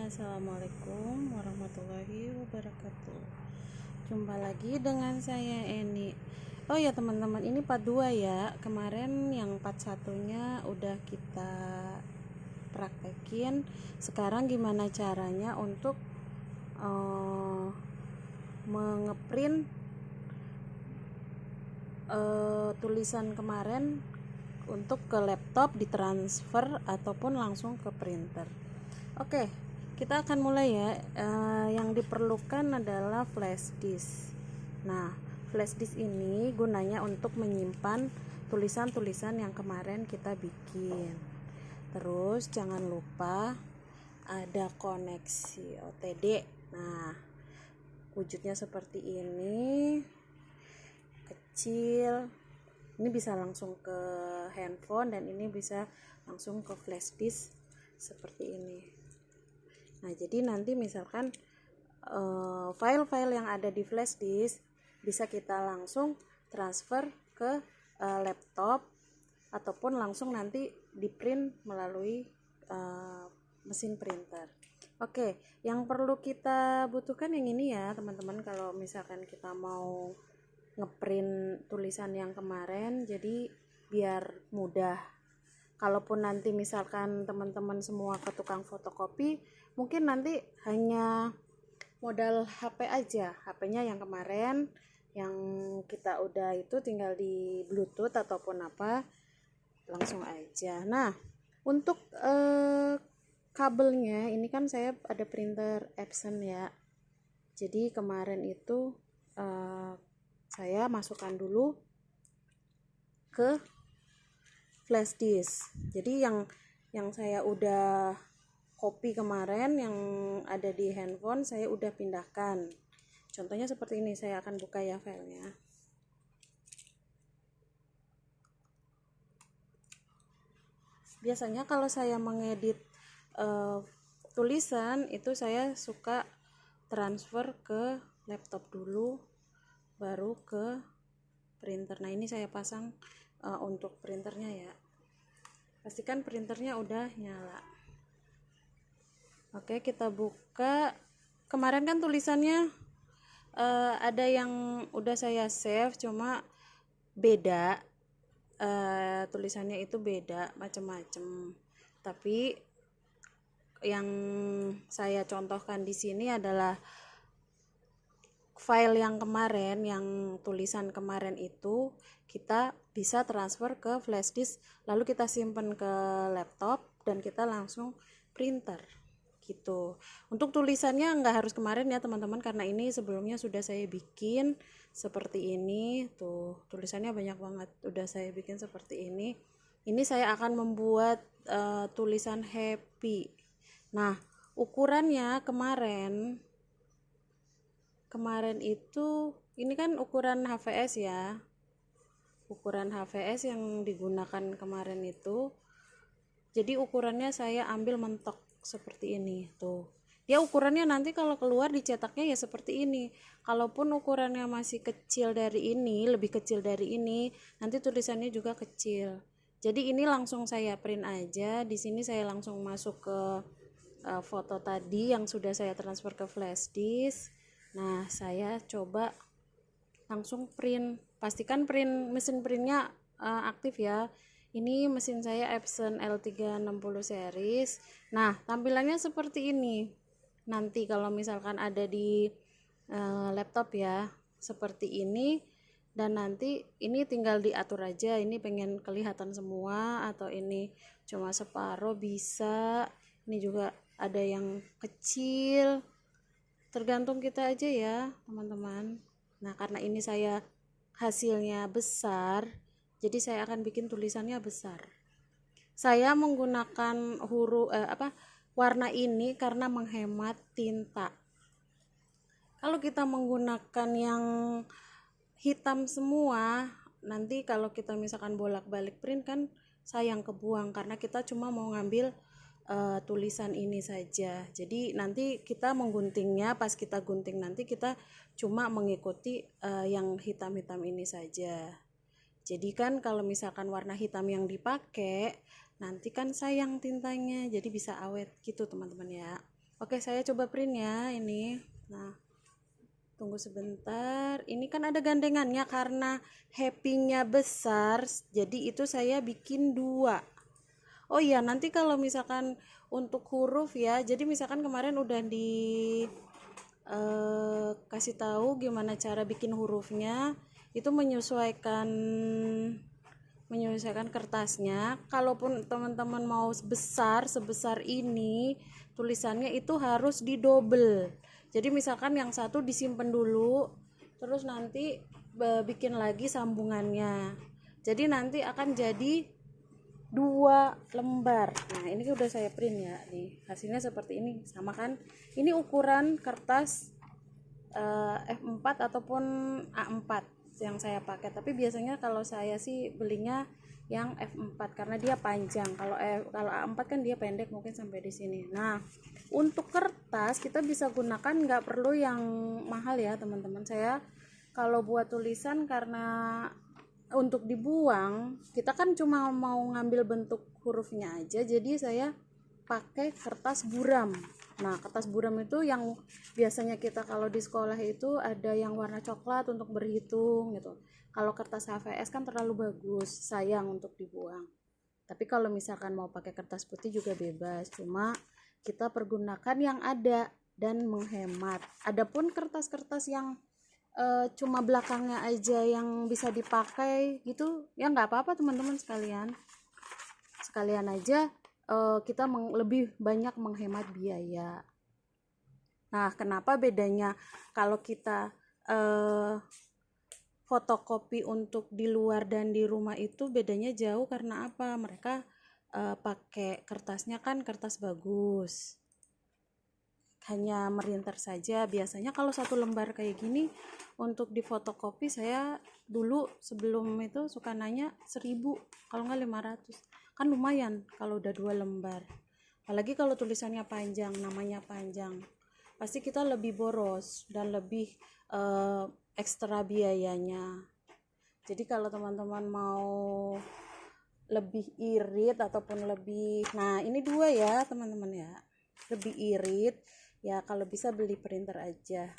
Assalamualaikum warahmatullahi wabarakatuh. Jumpa lagi dengan saya Eni. Oh ya teman-teman, ini part 2 ya. Kemarin yang part satunya udah kita praktekin. Sekarang gimana caranya untuk mengeprint tulisan kemarin untuk ke laptop, ditransfer ataupun langsung ke printer. Oke, kita akan mulai ya. Yang diperlukan adalah flash disk. Nah, flash disk ini gunanya untuk menyimpan tulisan-tulisan yang kemarin kita bikin. Terus jangan lupa ada koneksi OTD. Nah, wujudnya seperti ini, kecil. Ini bisa langsung ke handphone dan ini bisa langsung ke flash disk seperti ini. Nah, jadi nanti misalkan file-file yang ada di flash disk bisa kita langsung transfer ke laptop ataupun langsung nanti di print melalui mesin printer. Oke, yang perlu kita butuhkan yang ini ya teman-teman, kalau misalkan kita mau ngeprint tulisan yang kemarin, jadi biar mudah. Kalaupun nanti misalkan teman-teman semua ke tukang fotokopi, mungkin nanti hanya modal HP aja, HP-nya yang kemarin yang kita udah itu tinggal di Bluetooth ataupun apa, langsung aja. Nah, untuk kabelnya ini kan saya ada printer Epson ya. Jadi kemarin itu saya masukkan dulu ke flash disk. Jadi yang saya udah copy kemarin yang ada di handphone saya udah pindahkan. Contohnya seperti ini, saya akan buka ya filenya. Biasanya kalau saya mengedit tulisan itu saya suka transfer ke laptop dulu baru ke printer. Nah, ini saya pasang untuk printernya ya. Pastikan printernya udah nyala. Oke, kita buka. Kemarin kan tulisannya ada yang udah saya save, cuma beda. Tulisannya itu beda macam-macam. Tapi yang saya contohkan di sini adalah file yang kemarin, yang tulisan kemarin itu kita bisa transfer ke flash disk, lalu kita simpan ke laptop dan kita langsung printer gitu. Untuk tulisannya nggak harus kemarin ya teman-teman, karena ini sebelumnya sudah saya bikin seperti ini. Tuh, tulisannya banyak banget udah saya bikin seperti ini. Ini saya akan membuat tulisan happy. Nah, ukurannya kemarin itu ini kan ukuran HVS ya, ukuran HVS yang digunakan kemarin itu. Jadi ukurannya saya ambil mentok seperti ini tuh. Dia ukurannya nanti kalau keluar dicetaknya ya seperti ini. Kalaupun ukurannya masih kecil dari ini, lebih kecil dari ini, nanti tulisannya juga kecil. Jadi ini langsung saya print aja. Di sini saya langsung masuk ke foto tadi yang sudah saya transfer ke flash disk. Nah, saya coba langsung print. Pastikan mesin printnya aktif ya. Ini mesin saya Epson L360 series. Nah, tampilannya seperti ini. Nanti kalau misalkan ada di laptop ya, seperti ini. Dan nanti ini tinggal diatur aja. Ini pengen kelihatan semua atau ini cuma separuh bisa. Ini juga ada yang kecil. Tergantung kita aja ya teman-teman. Nah, karena ini saya hasilnya besar, jadi saya akan bikin tulisannya besar. Saya menggunakan warna ini karena menghemat tinta. Kalau kita menggunakan yang hitam semua, nanti kalau kita misalkan bolak-balik print kan sayang kebuang, karena kita cuma mau ngambil tulisan ini saja. Jadi nanti kita mengguntingnya, pas kita gunting nanti kita cuma mengikuti yang hitam-hitam ini saja. Jadi kan kalau misalkan warna hitam yang dipakai, nanti kan sayang tintanya, jadi bisa awet gitu teman-teman ya. Oke, saya coba print ya ini. Nah, tunggu sebentar. Ini kan ada gandengannya karena happy-nya besar, jadi itu saya bikin 2. Oh iya, nanti kalau misalkan untuk huruf ya, jadi misalkan kemarin udah kasih tahu gimana cara bikin hurufnya, itu menyesuaikan kertasnya. Kalaupun teman-teman mau sebesar ini, tulisannya itu harus didouble. Jadi misalkan yang satu disimpan dulu, terus nanti bikin lagi sambungannya. Jadi nanti akan jadi 2 lembar. Nah, ini udah saya print ya. Nih, hasilnya seperti ini. Sama kan? Ini ukuran kertas F4 ataupun A4 yang saya pakai, tapi biasanya kalau saya sih belinya yang F4 karena dia panjang. Kalau A4 kan dia pendek, mungkin sampai di sini. Nah, untuk kertas kita bisa gunakan, nggak perlu yang mahal ya teman-teman. Saya kalau buat tulisan, karena untuk dibuang kita kan cuma mau ngambil bentuk hurufnya aja, jadi saya pakai kertas buram. Nah, kertas buram itu yang biasanya kita kalau di sekolah itu ada yang warna coklat untuk berhitung gitu. Kalau kertas HVS kan terlalu bagus, sayang untuk dibuang. Tapi kalau misalkan mau pakai kertas putih juga bebas, cuma kita pergunakan yang ada dan menghemat. Adapun kertas-kertas yang cuma belakangnya aja yang bisa dipakai gitu ya, nggak apa-apa teman-teman, sekalian aja kita lebih banyak menghemat biaya. Nah, kenapa bedanya kalau kita fotokopi untuk di luar dan di rumah itu bedanya jauh? Karena apa? Mereka pakai kertasnya kan kertas bagus, hanya merinter saja. Biasanya kalau 1 lembar kayak gini untuk di fotokopi, saya dulu sebelum itu suka nanya 1.000, kalau nggak 500. Kan lumayan kalau udah 2 lembar, apalagi kalau tulisannya panjang, namanya panjang, pasti kita lebih boros dan lebih ekstra biayanya. Jadi kalau teman-teman mau lebih irit ataupun lebih, nah ini 2 ya teman-teman ya, lebih irit ya kalau bisa beli printer aja.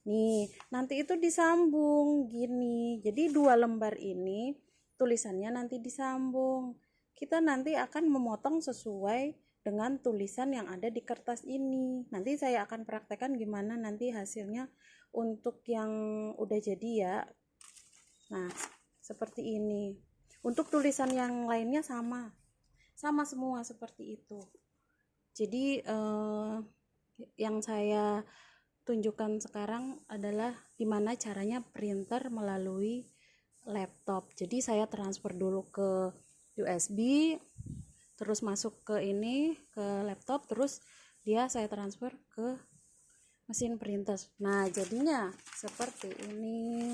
Nih, nanti itu disambung gini. Jadi 2 lembar ini tulisannya nanti disambung. Kita nanti akan memotong sesuai dengan tulisan yang ada di kertas ini. Nanti saya akan praktekkan gimana nanti hasilnya untuk yang udah jadi ya. Nah, seperti ini. Untuk tulisan yang lainnya sama semua seperti itu. Jadi yang saya tunjukkan sekarang adalah gimana caranya printer melalui laptop. Jadi saya transfer dulu ke USB, terus masuk ke laptop, terus saya transfer ke mesin printer. Nah, jadinya seperti ini.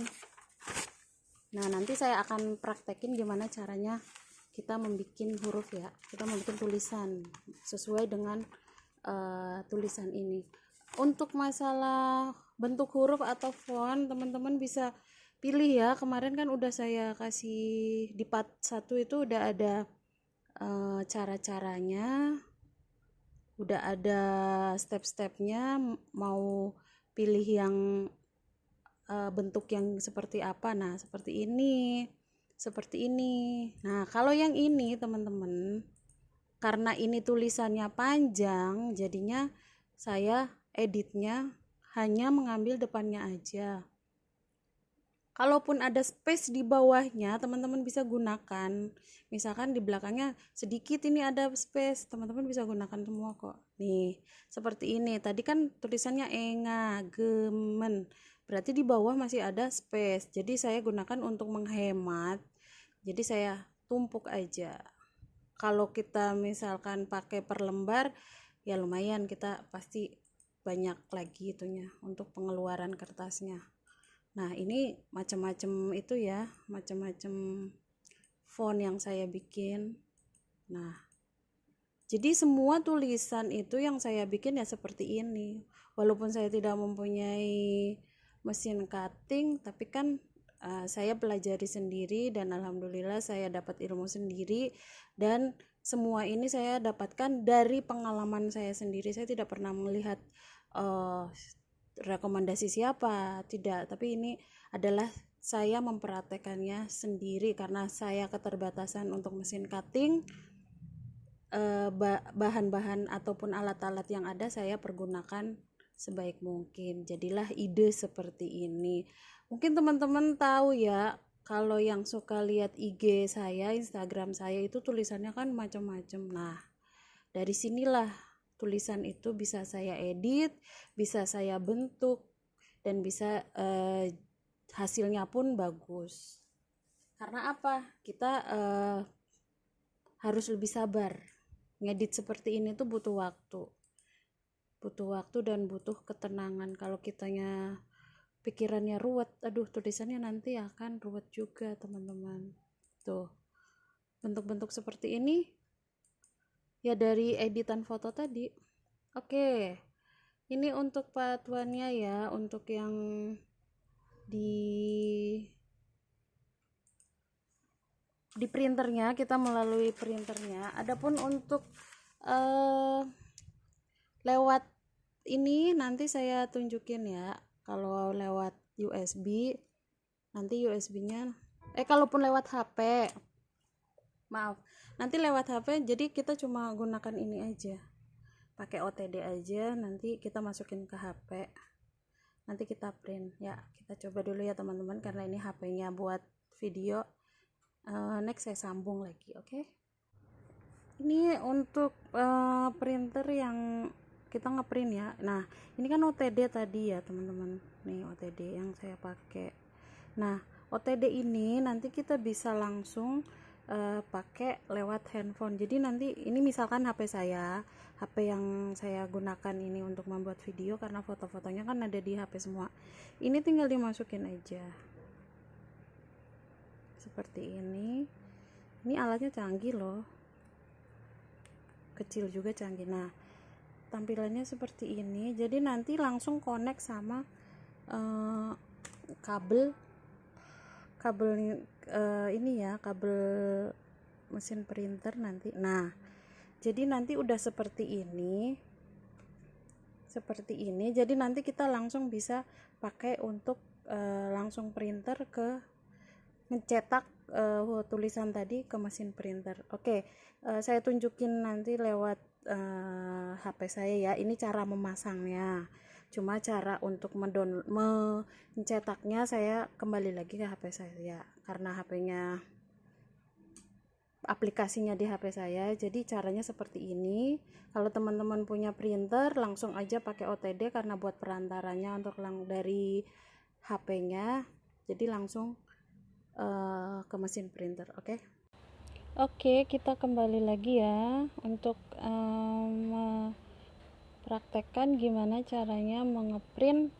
Nah, nanti saya akan praktekin gimana caranya kita membuat huruf ya, kita membuat tulisan sesuai dengan tulisan ini. Untuk masalah bentuk huruf atau font, teman-teman bisa pilih ya. Kemarin kan udah saya kasih di part 1 itu udah ada cara-caranya, udah ada step-stepnya, mau pilih yang bentuk yang seperti apa. Nah, seperti ini. Nah, kalau yang ini teman-teman, karena ini tulisannya panjang, jadinya saya editnya hanya mengambil depannya aja. Kalaupun ada space di bawahnya, teman-teman bisa gunakan. Misalkan di belakangnya sedikit ini ada space, teman-teman bisa gunakan semua kok. Nih, seperti ini. Tadi kan tulisannya enga, gemen. Berarti di bawah masih ada space. Jadi saya gunakan untuk menghemat. Jadi saya tumpuk aja. Kalau kita misalkan pakai per lembar, ya lumayan, kita pasti banyak lagi itunya untuk pengeluaran kertasnya. Nah, ini macam-macam itu ya, macam-macam font yang saya bikin. Nah, jadi semua tulisan itu yang saya bikin ya seperti ini. Walaupun saya tidak mempunyai mesin cutting, tapi kan saya pelajari sendiri dan alhamdulillah saya dapat ilmu sendiri dan semua ini saya dapatkan dari pengalaman saya sendiri. Saya tidak pernah melihat rekomendasi siapa, tidak, tapi ini adalah saya mempraktekannya sendiri karena saya keterbatasan untuk mesin cutting. Bahan-bahan ataupun alat-alat yang ada saya pergunakan sebaik mungkin. Jadilah ide seperti ini. Mungkin teman-teman tahu ya, kalau yang suka lihat IG saya, Instagram saya itu tulisannya kan macam-macam. Nah, dari sinilah tulisan itu bisa saya edit, bisa saya bentuk, dan bisa hasilnya pun bagus. Karena apa? Kita harus lebih sabar. Ngedit seperti ini tuh butuh waktu dan butuh ketenangan. Kalau kitanya pikirannya ruwet, aduh tulisannya nanti akan ruwet juga teman-teman. Tuh, bentuk-bentuk seperti ini ya dari editan foto tadi. Oke, ini untuk part 1-nya ya, untuk yang di printernya, kita melalui printernya. Adapun untuk lewat ini nanti saya tunjukin ya. Kalau lewat USB nanti USB-nya kalaupun lewat HP, maaf, nanti lewat HP, jadi kita cuma gunakan ini aja, pakai OTD aja, nanti kita masukin ke HP, nanti kita print ya. Kita coba dulu ya teman-teman, karena ini HP-nya buat video. Next saya sambung lagi, oke? Ini untuk printer yang kita ngeprint ya. Nah, ini kan OTD tadi ya teman-teman, nih OTD yang saya pakai. Nah, OTD ini nanti kita bisa langsung pakai lewat handphone. Jadi nanti ini misalkan HP yang saya gunakan ini untuk membuat video, karena foto-fotonya kan ada di HP semua. Ini tinggal dimasukin aja seperti ini. Ini alatnya canggih loh, kecil juga canggih. Nah, tampilannya seperti ini. Jadi nanti langsung connect sama kabel ini ya, kabel mesin printer nanti. Nah, jadi nanti udah seperti ini. Jadi nanti kita langsung bisa pakai untuk langsung printer ke mencetak tulisan tadi ke mesin printer. Oke, saya tunjukin nanti lewat HP saya ya. Ini cara memasangnya. Cuma cara untuk mencetaknya saya kembali lagi ke HP saya, karena HP-nya aplikasinya di HP saya. Jadi caranya seperti ini. Kalau teman-teman punya printer, langsung aja pakai OTD karena buat perantaranya untuk dari HP-nya. Jadi langsung ke mesin printer, oke? Oke, kita kembali lagi ya untuk mempraktekkan gimana caranya mengeprint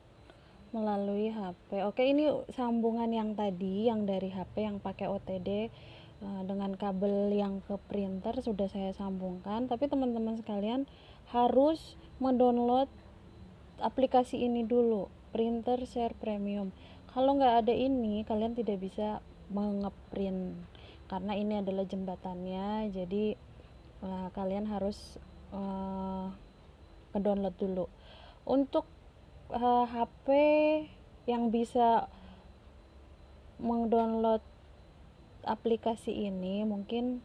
melalui HP. Oke, ini sambungan yang tadi, yang dari HP yang pakai OTD dengan kabel yang ke printer sudah saya sambungkan. Tapi teman-teman sekalian harus mendownload aplikasi ini dulu, Printer Share Premium. Kalau nggak ada ini, kalian tidak bisa mengeprint, karena ini adalah jembatannya. Jadi kalian harus ngedownload dulu. Untuk HP yang bisa mendownload aplikasi ini mungkin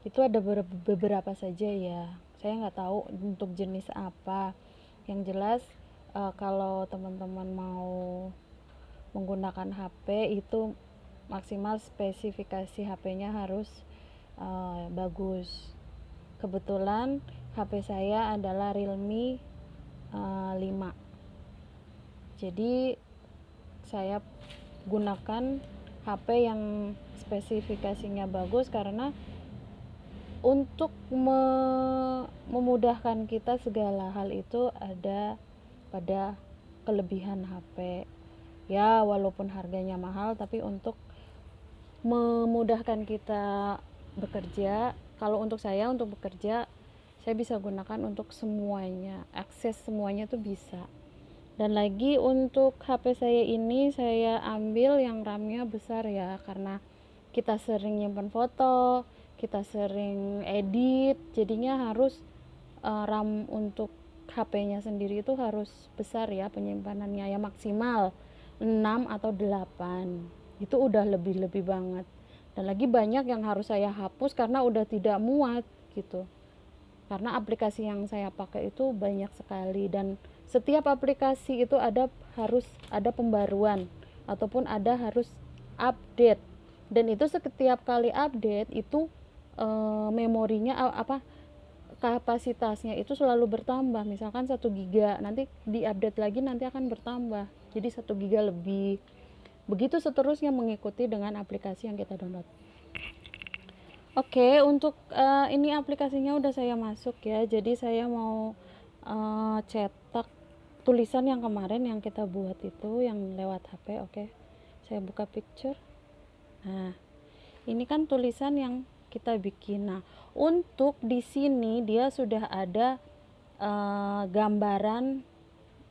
itu ada beberapa saja ya. Saya nggak tahu untuk jenis apa. Yang jelas kalau teman-teman mau menggunakan HP itu maksimal spesifikasi HP-nya harus bagus. Kebetulan HP saya adalah Realme 5. Jadi saya gunakan HP yang spesifikasinya bagus karena untuk memudahkan kita segala hal itu ada pada kelebihan HP. Ya, walaupun harganya mahal, tapi untuk memudahkan kita bekerja, kalau untuk bekerja, saya bisa gunakan untuk semuanya, akses semuanya tuh bisa. Dan lagi untuk HP saya ini saya ambil yang RAM-nya besar ya, karena kita sering nyimpan foto, kita sering edit, jadinya harus RAM untuk HP-nya sendiri itu harus besar ya penyimpanannya, ya maksimal 6 atau 8. Itu udah lebih-lebih banget. Dan lagi banyak yang harus saya hapus karena udah tidak muat gitu. Karena aplikasi yang saya pakai itu banyak sekali, dan setiap aplikasi itu harus ada pembaruan ataupun harus update. Dan itu setiap kali update itu memorinya kapasitasnya itu selalu bertambah. Misalkan 1 GB, nanti diupdate lagi nanti akan bertambah jadi 1 GB lebih, begitu seterusnya mengikuti dengan aplikasi yang kita download. Oke, untuk ini aplikasinya udah saya masuk ya, jadi saya mau cetak tulisan yang kemarin yang kita buat itu yang lewat HP. Oke, saya buka picture. Nah, ini kan tulisan yang kita bikin. Nah, untuk di sini dia sudah ada gambaran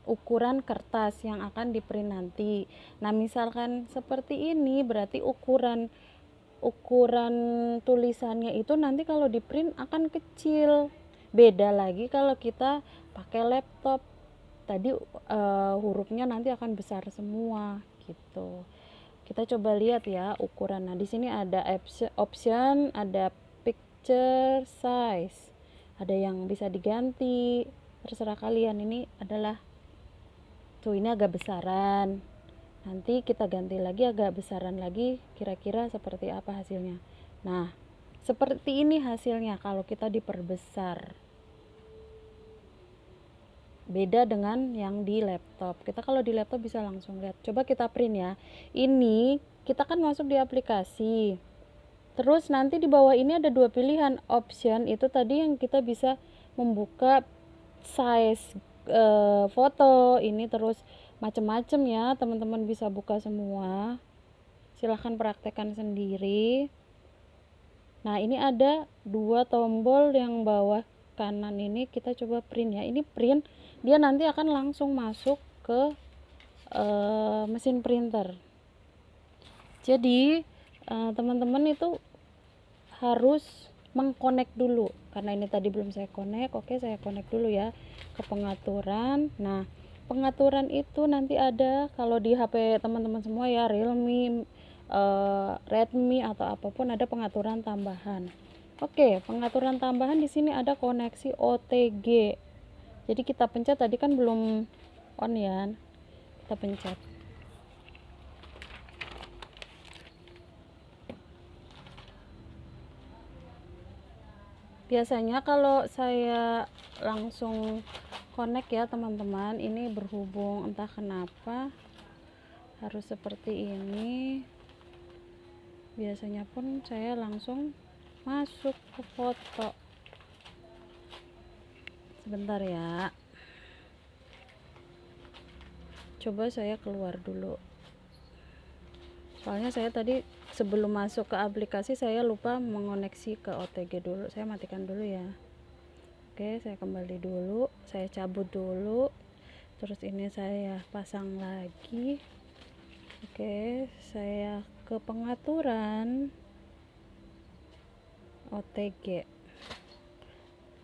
ukuran kertas yang akan di-print nanti. Nah, misalkan seperti ini berarti ukuran tulisannya itu nanti kalau di-print akan kecil. Beda lagi kalau kita pakai laptop. Tadi hurufnya nanti akan besar semua gitu. Kita coba lihat ya ukuran. Nah, di sini ada option, ada picture size. Ada yang bisa diganti, terserah kalian. Ini adalah tuh, ini agak besaran. Nanti kita ganti lagi agak besaran lagi, kira-kira seperti apa hasilnya. Nah, seperti ini hasilnya kalau kita diperbesar. Beda dengan yang di laptop. Kita kalau di laptop bisa langsung lihat. Coba kita print ya. Ini kita kan masuk di aplikasi. Terus nanti di bawah ini ada 2 pilihan. Option itu tadi yang kita bisa membuka size foto ini, terus macam-macam ya, teman-teman bisa buka semua. Silahkan praktekkan sendiri. Nah, ini ada 2 tombol yang bawah kanan ini, kita coba print ya. Ini print, dia nanti akan langsung masuk ke mesin printer. Jadi teman-teman itu harus mengkonek dulu, karena ini tadi belum saya konek. Oke, saya konek dulu ya ke pengaturan. Nah, pengaturan itu nanti ada kalau di HP teman-teman semua ya, Realme, Redmi atau apapun, ada pengaturan tambahan. Oke, pengaturan tambahan di sini ada koneksi OTG. Jadi kita pencet, tadi kan belum on ya. Kita pencet. Biasanya kalau saya langsung connect ya teman-teman, ini berhubung entah kenapa harus seperti ini. Biasanya pun saya langsung masuk ke foto. Sebentar ya. Coba saya keluar dulu. Soalnya saya tadi sebelum masuk ke aplikasi saya lupa mengoneksi ke OTG dulu. Saya matikan dulu ya. Oke, saya kembali dulu, saya cabut dulu, terus ini saya pasang lagi. Oke, saya ke pengaturan OTG.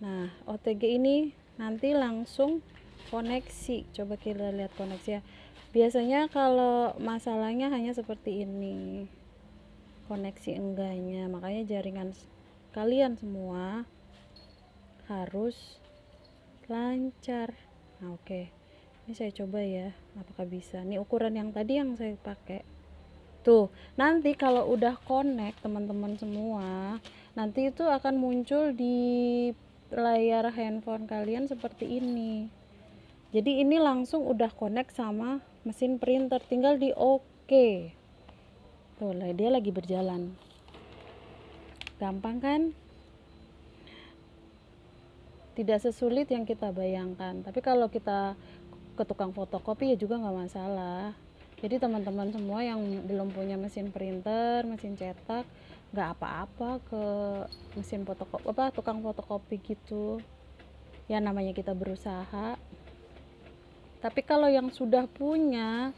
Nah, OTG ini nanti langsung koneksi. Coba kita lihat koneksi ya. Biasanya kalau masalahnya hanya seperti ini, koneksi enggaknya, makanya jaringan kalian semua harus lancar. Nah, oke. Ini saya coba ya, apakah bisa. Ini ukuran yang tadi yang saya pakai. Tuh, nanti kalau udah connect teman-teman semua, nanti itu akan muncul di layar handphone kalian seperti ini. Jadi ini langsung udah connect sama mesin printer, tinggal di oke. Tuh, dia lagi berjalan. Gampang kan? Tidak sesulit yang kita bayangkan. Tapi kalau kita ke tukang fotokopi ya juga nggak masalah. Jadi teman-teman semua yang belum punya mesin printer, mesin cetak, nggak apa-apa ke mesin fotokopi, tukang fotokopi gitu. Ya namanya kita berusaha. Tapi kalau yang sudah punya,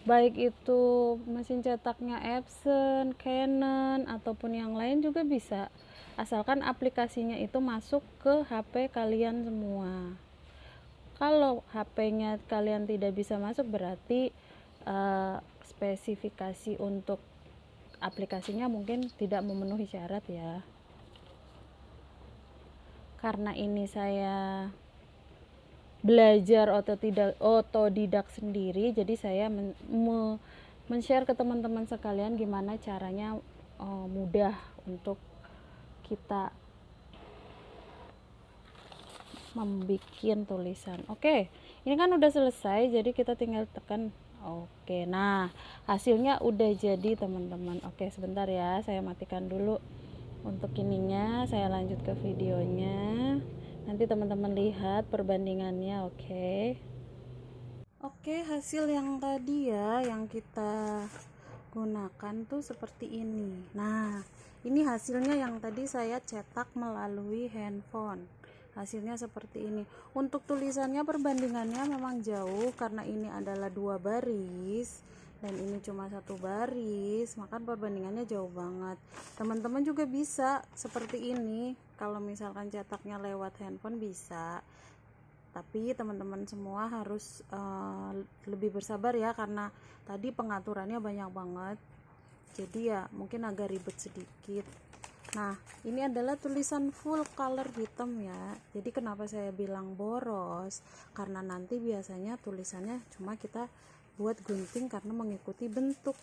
baik itu mesin cetaknya Epson, Canon ataupun yang lain juga bisa asalkan aplikasinya itu masuk ke HP kalian semua. Kalau HP-nya kalian tidak bisa masuk, berarti spesifikasi untuk aplikasinya mungkin tidak memenuhi syarat ya. Karena ini saya belajar otodidak sendiri, jadi saya men-share ke teman-teman sekalian gimana caranya mudah untuk kita membuat tulisan. Oke, ini kan udah selesai, jadi kita tinggal tekan oke. Nah, hasilnya udah jadi teman-teman. Oke, sebentar ya, saya matikan dulu untuk ininya, saya lanjut ke videonya. Nanti teman-teman lihat perbandingannya. Oke, hasil yang tadi ya, yang kita gunakan tuh seperti ini. Nah, ini hasilnya yang tadi saya cetak melalui handphone. Hasilnya seperti ini. Untuk tulisannya perbandingannya memang jauh karena ini adalah 2 baris dan ini cuma 1 baris, maka perbandingannya jauh banget. Teman-teman juga bisa seperti ini. Kalau misalkan cetaknya lewat handphone bisa. Tapi teman-teman semua harus lebih bersabar ya, karena tadi pengaturannya banyak banget, jadi ya mungkin agak ribet sedikit. Nah, ini adalah tulisan full color hitam ya. Jadi kenapa saya bilang boros, karena nanti biasanya tulisannya cuma kita buat gunting karena mengikuti bentuk,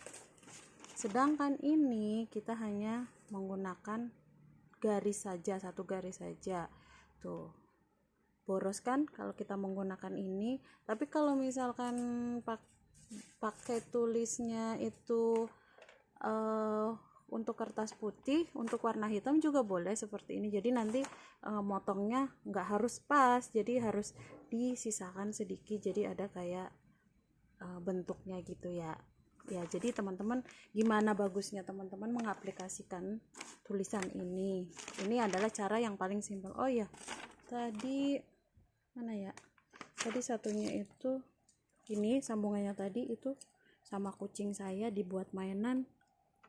sedangkan ini kita hanya menggunakan garis saja, 1 garis saja. Tuh, boros kan kalau kita menggunakan ini. Tapi kalau misalkan pakai tulisnya itu untuk kertas putih, untuk warna hitam juga boleh seperti ini. Jadi nanti motongnya nggak harus pas, jadi harus disisakan sedikit, jadi ada kayak bentuknya gitu ya. Ya, jadi teman-teman, gimana bagusnya teman-teman mengaplikasikan tulisan ini. Ini adalah cara yang paling simpel. Oh ya, tadi mana ya, tadi satunya itu ini sambungannya tadi itu sama kucing saya dibuat mainan,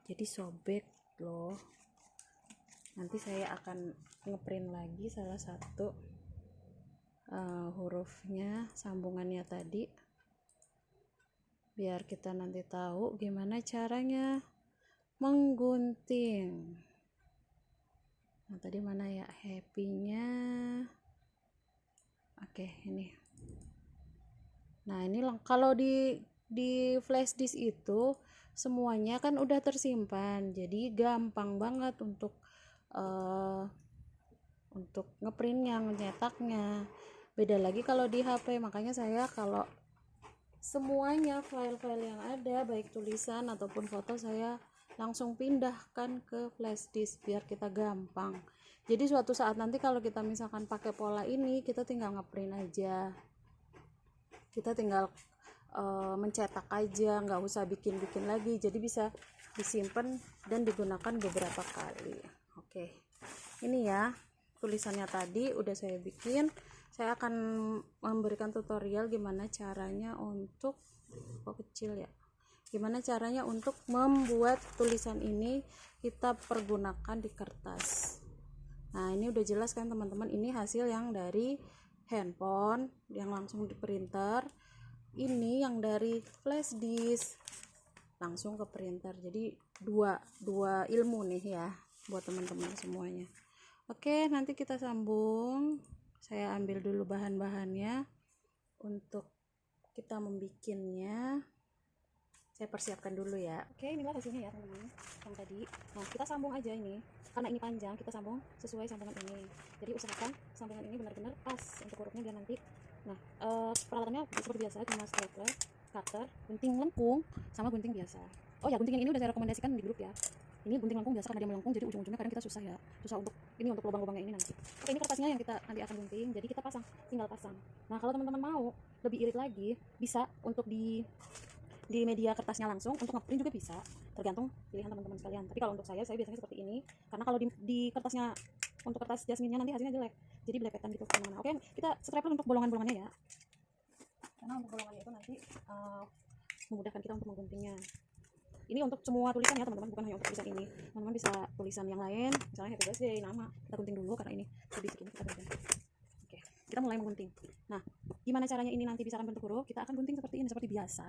jadi sobek loh. Nanti saya akan ngeprint lagi salah satu hurufnya, sambungannya tadi, biar kita nanti tahu gimana caranya menggunting. Nah, tadi mana ya happy-nya. Oke, ini. Nah, ini kalau di flash disk itu semuanya kan udah tersimpan, jadi gampang banget untuk ngeprintnya, nyetaknya. Beda lagi kalau di HP, makanya saya kalau semuanya file-file yang ada, baik tulisan ataupun foto, saya langsung pindahkan ke flash disk biar kita gampang. Jadi suatu saat nanti kalau kita misalkan pakai pola ini, kita tinggal ngeprint aja, kita tinggal mencetak aja, nggak usah bikin-bikin lagi, jadi bisa disimpan dan digunakan beberapa kali. Oke, ini ya tulisannya tadi udah saya bikin. Saya akan memberikan tutorial gimana caranya untuk kecil ya, gimana caranya untuk membuat tulisan ini kita pergunakan di kertas. Nah, ini udah jelas kan teman-teman, ini hasil yang dari handphone yang langsung di printer, ini yang dari flash disk langsung ke printer. Jadi dua ilmu nih ya buat teman-teman semuanya. Oke, nanti kita sambung. Saya ambil dulu bahan-bahannya untuk kita membikinnya. Saya persiapkan dulu ya. Oke, inilah hasilnya ya teman-teman yang tadi. Nah, kita sambung aja ini, karena ini panjang, kita sambung sesuai sambungan ini. Jadi usahakan sambungan ini benar-benar pas untuk hurufnya biar nanti. Nah, peralatannya seperti biasa, cuma stapler, cutter, gunting lengkung, sama gunting biasa. Oh ya, gunting yang ini udah saya rekomendasikan di grup ya. Ini gunting lengkung biasa karena dia melengkung, jadi ujung-ujungnya kadang kita susah ya, susah untuk lubang-lubangnya ini nanti. Oke, ini kertasnya yang kita nanti akan gunting, jadi kita tinggal pasang. Nah, kalau teman-teman mau lebih irit lagi, bisa untuk di media kertasnya langsung, untuk ngeprint juga bisa, tergantung pilihan teman-teman sekalian. Tapi kalau untuk saya biasanya seperti ini, karena kalau di kertasnya, untuk kertas jasminnya nanti hasilnya jelek, jadi belepetan gitu kemana-mana. Oke, kita stapler untuk bolongan-bolongannya ya, karena untuk bolongannya itu nanti memudahkan kita untuk mengguntingnya. ini untuk semua tulisan ya teman-teman, bukan hanya untuk tulisan ini. Teman-teman bisa tulisan yang lain, misalnya happy birthday, nama. Kita gunting dulu karena ini lebih segini kita gunting. Oke, kita mulai menggunting. Nah, gimana caranya ini nanti bisa akan bentuk huruf? Kita akan gunting seperti ini, seperti biasa.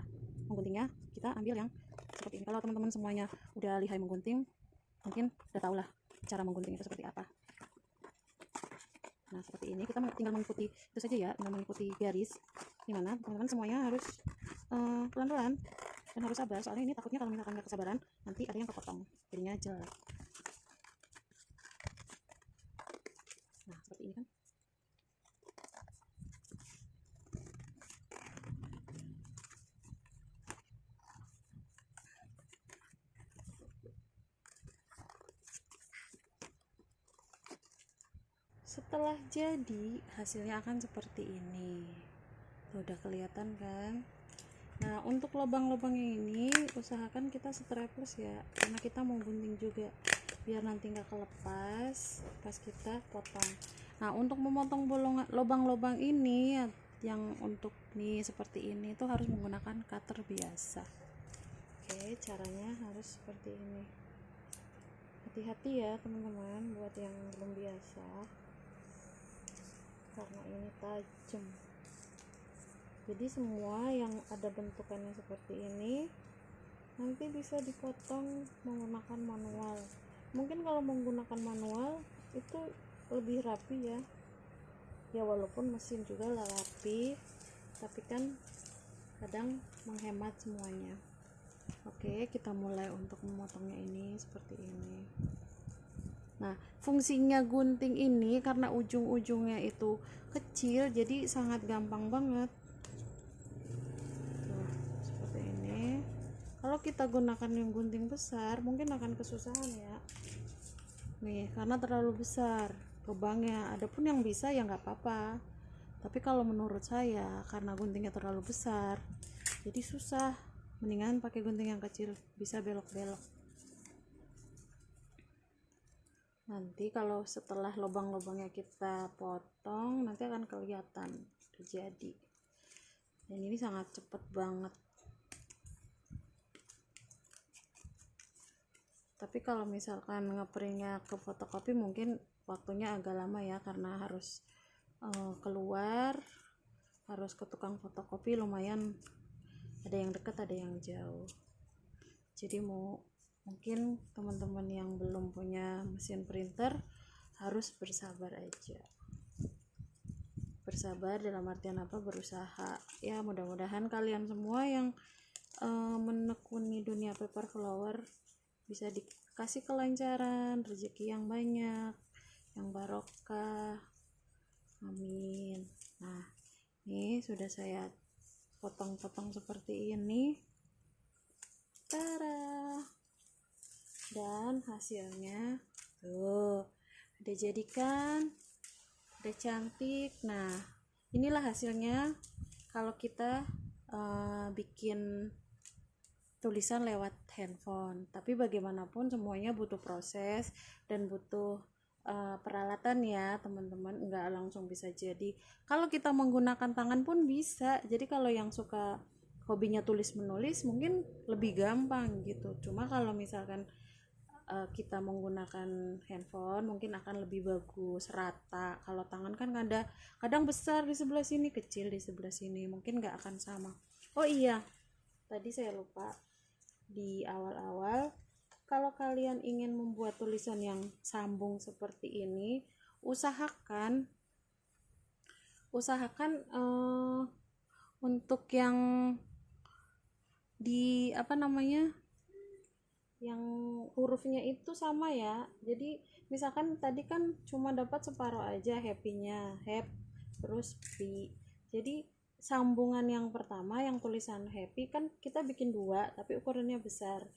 Mengguntingnya kita ambil yang seperti ini. Kalau teman-teman semuanya udah lihai menggunting, mungkin udah tau lah cara menggunting itu seperti apa. Nah, seperti ini kita tinggal mengikuti itu saja ya, tinggal mengikuti garis. Dimana teman-teman semuanya harus pelan-pelan dan harus sabar, soalnya ini takutnya kalau misalkan nggak kesabaran nanti ada yang kepotong, jadinya jelek. Nah, seperti ini kan. Setelah jadi, hasilnya akan seperti ini. Tuh, udah kelihatan kan? Nah, untuk lubang-lubangnya ini usahakan kita strapless ya, karena kita mau gunting juga biar nanti nggak kelepas pas kita potong. Nah, untuk memotong lubang-lubang ini yang untuk nih seperti ini tuh harus menggunakan cutter biasa. Oke, caranya harus seperti ini. Hati-hati ya teman-teman buat yang belum biasa, karena ini tajam. Jadi semua yang ada bentukannya seperti ini nanti bisa dipotong menggunakan manual. Mungkin kalau menggunakan manual itu lebih rapi ya. Ya walaupun mesin juga rapi, tapi kan kadang menghemat semuanya. Oke, kita mulai untuk memotongnya ini seperti ini. Nah, fungsinya gunting ini karena ujung-ujungnya itu kecil, jadi sangat gampang banget. Kalau kita gunakan yang gunting besar mungkin akan kesusahan ya nih, karena terlalu besar lubangnya. Adapun yang bisa ya nggak apa-apa, tapi kalau menurut saya karena guntingnya terlalu besar jadi susah, mendingan pakai gunting yang kecil, bisa belok-belok. Nanti kalau setelah lubang-lubangnya kita potong nanti akan kelihatan terjadi, dan ini sangat cepet banget. Tapi kalau misalkan ngeprintnya ke fotokopi mungkin waktunya agak lama ya, karena harus keluar, harus ke tukang fotokopi, lumayan ada yang dekat ada yang jauh. Jadi mungkin teman-teman yang belum punya mesin printer harus bersabar aja. Bersabar dalam artian apa? Berusaha ya. Mudah-mudahan kalian semua yang menekuni dunia paper flower bisa dikasih kelancaran, rezeki yang banyak, yang barokah, amin. Nah, ini sudah saya potong-potong seperti ini, tara, dan hasilnya tuh udah jadi kan, udah cantik. Nah, inilah hasilnya kalau kita bikin tulisan lewat handphone. Tapi bagaimanapun semuanya butuh proses dan butuh peralatan ya teman-teman, enggak langsung bisa jadi. Kalau kita menggunakan tangan pun bisa. Jadi kalau yang suka hobinya tulis menulis mungkin lebih gampang gitu. Cuma kalau misalkan kita menggunakan handphone mungkin akan lebih bagus, rata. Kalau tangan kan kadang besar di sebelah sini, kecil di sebelah sini, mungkin nggak akan sama. Oh iya, tadi saya lupa di awal-awal, kalau kalian ingin membuat tulisan yang sambung seperti ini, usahakan untuk yang di yang hurufnya itu sama ya. Jadi misalkan tadi kan cuma dapat separuh aja happy-nya, hap, terus p. Jadi sambungan yang pertama yang tulisan happy kan kita bikin 2 tapi ukurannya besar.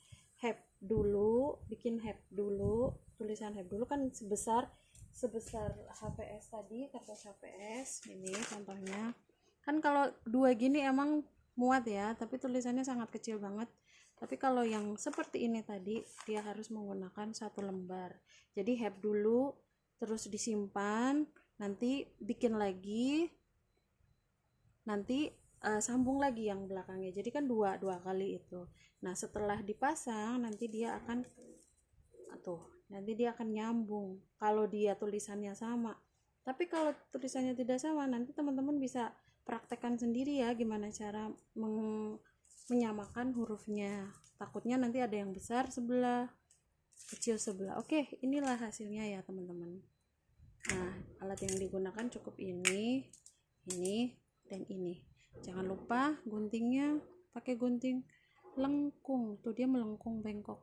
Bikin hap dulu, tulisan hap dulu kan sebesar HVS tadi, kertas HVS ini contohnya. Kan kalau 2 gini emang muat ya, tapi tulisannya sangat kecil banget. Tapi kalau yang seperti ini tadi dia harus menggunakan 1 lembar. Jadi hap dulu, terus disimpan, nanti bikin lagi, nanti sambung lagi yang belakangnya, jadi kan dua kali itu. Nah setelah dipasang nanti dia akan nyambung kalau dia tulisannya sama. Tapi kalau tulisannya tidak sama, nanti teman-teman bisa praktekkan sendiri ya gimana cara menyamakan hurufnya. Takutnya nanti ada yang besar sebelah, kecil sebelah. Oke, inilah hasilnya ya teman-teman. Nah, alat yang digunakan cukup ini, dan ini. Jangan lupa guntingnya pakai gunting lengkung. Tuh dia melengkung bengkok.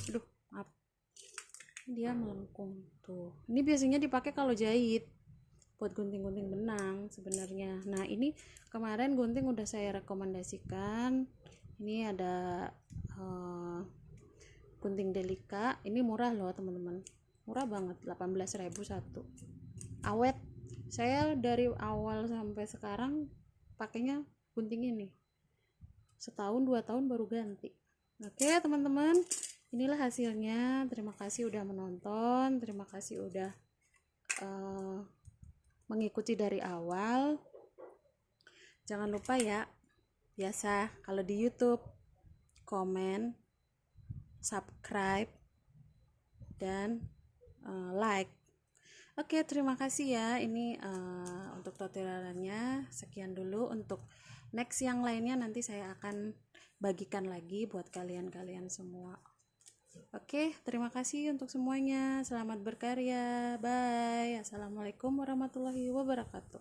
Aduh, maaf. Dia melengkung tuh. Ini biasanya dipakai kalau jahit buat gunting-gunting benang sebenarnya. Nah, ini kemarin gunting udah saya rekomendasikan. Ini ada gunting Delika. Ini murah loh, teman-teman. Murah banget, 18.000 satu. Awet. Saya dari awal sampai sekarang pakainya gunting ini. Setahun 2 tahun baru ganti. Oke teman-teman, inilah hasilnya. Terima kasih udah menonton, terima kasih udah mengikuti dari awal. Jangan lupa ya, biasa kalau di YouTube, komen, subscribe, dan like. Oke, terima kasih ya. Ini untuk tutorialnya sekian dulu. Untuk next yang lainnya nanti saya akan bagikan lagi buat kalian semua. Oke, terima kasih untuk semuanya. Selamat berkarya. Bye. Assalamualaikum warahmatullahi wabarakatuh.